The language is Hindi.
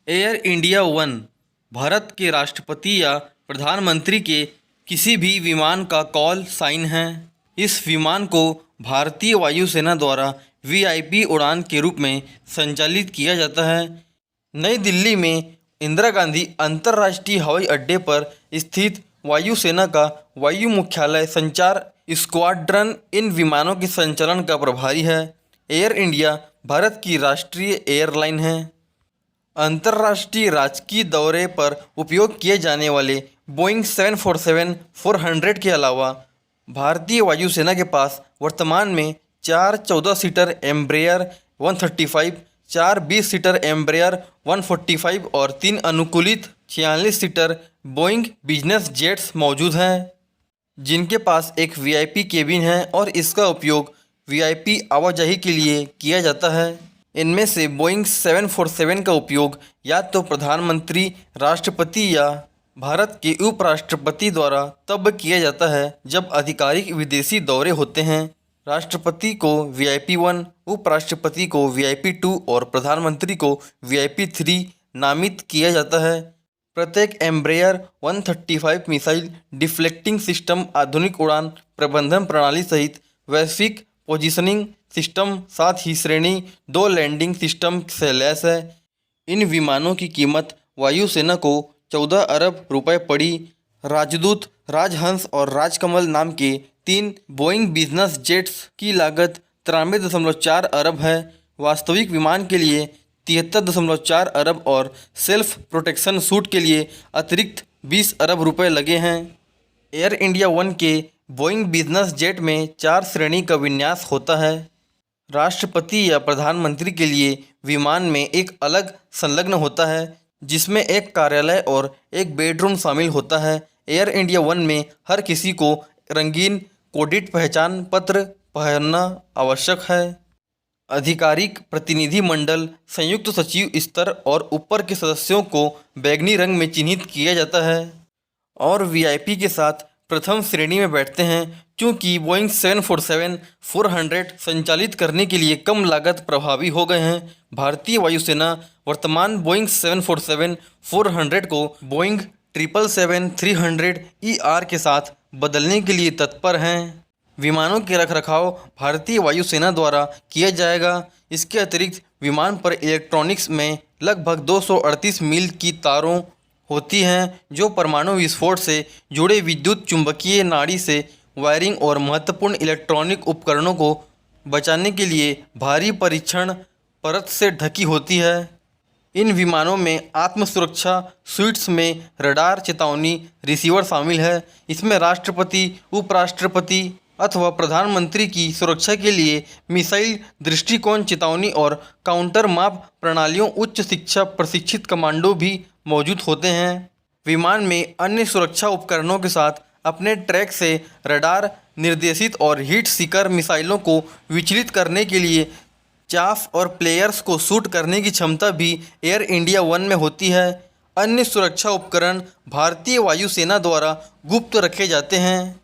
एयर इंडिया वन भारत के राष्ट्रपति या प्रधानमंत्री के किसी भी विमान का कॉल साइन है। इस विमान को भारतीय वायुसेना द्वारा वीआईपी उड़ान के रूप में संचालित किया जाता है। नई दिल्ली में इंदिरा गांधी अंतर्राष्ट्रीय हवाई अड्डे पर स्थित वायुसेना का वायु मुख्यालय संचार स्क्वाड्रन इन विमानों के संचालन का प्रभारी है। एयर इंडिया भारत की राष्ट्रीय एयरलाइन है। अंतर्राष्ट्रीय राजकीय दौरे पर उपयोग किए जाने वाले बोइंग 747-400 के अलावा भारतीय वायुसेना के पास वर्तमान में 4 14 सीटर एम्ब्रेयर 135, 4 20 सीटर एम्ब्रेयर 145 और 3 अनुकूलित 46 सीटर बोइंग बिजनेस जेट्स मौजूद हैं, जिनके पास एक वीआईपी केबिन है और इसका उपयोग वीआईपी आवाजाही के लिए किया जाता है। इनमें से बोइंग 747 का उपयोग या तो प्रधानमंत्री, राष्ट्रपति या भारत के उपराष्ट्रपति द्वारा तब किया जाता है जब आधिकारिक विदेशी दौरे होते हैं। राष्ट्रपति को वीआईपी 1, उपराष्ट्रपति को वीआईपी 2 और प्रधानमंत्री को वीआईपी 3 नामित किया जाता है। प्रत्येक एम्ब्रेयर 135 मिसाइल डिफ्लेक्टिंग सिस्टम, आधुनिक उड़ान प्रबंधन प्रणाली सहित वैश्विक पोजीशनिंग सिस्टम, साथ ही श्रेणी 2 लैंडिंग सिस्टम से लैस है। इन विमानों की कीमत वायुसेना को 14 अरब रुपए पड़ी। राजदूत, राजहंस और राजकमल नाम के 3 बोइंग बिजनेस जेट्स की लागत 93.4 अरब है। वास्तविक विमान के लिए 73.4 अरब और सेल्फ प्रोटेक्शन सूट के लिए अतिरिक्त 20 अरब रुपए लगे हैं। एयर इंडिया वन के बोइंग बिजनेस जेट में 4 श्रेणी का विन्यास होता है। राष्ट्रपति या प्रधानमंत्री के लिए विमान में एक अलग संलग्न होता है, जिसमें एक कार्यालय और एक बेडरूम शामिल होता है। एयर इंडिया वन में हर किसी को रंगीन कोडित पहचान पत्र पहनना आवश्यक है। आधिकारिक प्रतिनिधिमंडल, संयुक्त सचिव स्तर और ऊपर के सदस्यों को बैंगनी रंग में चिन्हित किया जाता है और वीआईपी के साथ प्रथम श्रेणी में बैठते हैं। क्योंकि बोइंग 747-400 संचालित करने के लिए कम लागत प्रभावी हो गए हैं, भारतीय वायुसेना वर्तमान बोइंग 747-400 को बोइंग 777-300ER के साथ बदलने के लिए तत्पर हैं। विमानों के रखरखाव भारतीय वायुसेना द्वारा किया जाएगा। इसके अतिरिक्त विमान पर इलेक्ट्रॉनिक्स में लगभग 238 मील की तारों होती हैं, जो परमाणु विस्फोट से जुड़े विद्युत चुंबकीय नाड़ी से वायरिंग और महत्वपूर्ण इलेक्ट्रॉनिक उपकरणों को बचाने के लिए भारी परीक्षण परत से ढकी होती है। इन विमानों में आत्म सुरक्षा स्विट्स में रडार चेतावनी रिसीवर शामिल है। इसमें राष्ट्रपति, उपराष्ट्रपति अथवा प्रधानमंत्री की सुरक्षा के लिए मिसाइल दृष्टिकोण चेतावनी और काउंटर माप प्रणालियों उच्च शिक्षा प्रशिक्षित कमांडो भी मौजूद होते हैं। विमान में अन्य सुरक्षा उपकरणों के साथ अपने ट्रैक से रडार निर्देशित और हीट सीकर मिसाइलों को विचलित करने के लिए चाफ और प्लेयर्स को शूट करने की क्षमता भी एयर इंडिया वन में होती है। अन्य सुरक्षा उपकरण भारतीय वायुसेना द्वारा गुप्त रखे जाते हैं।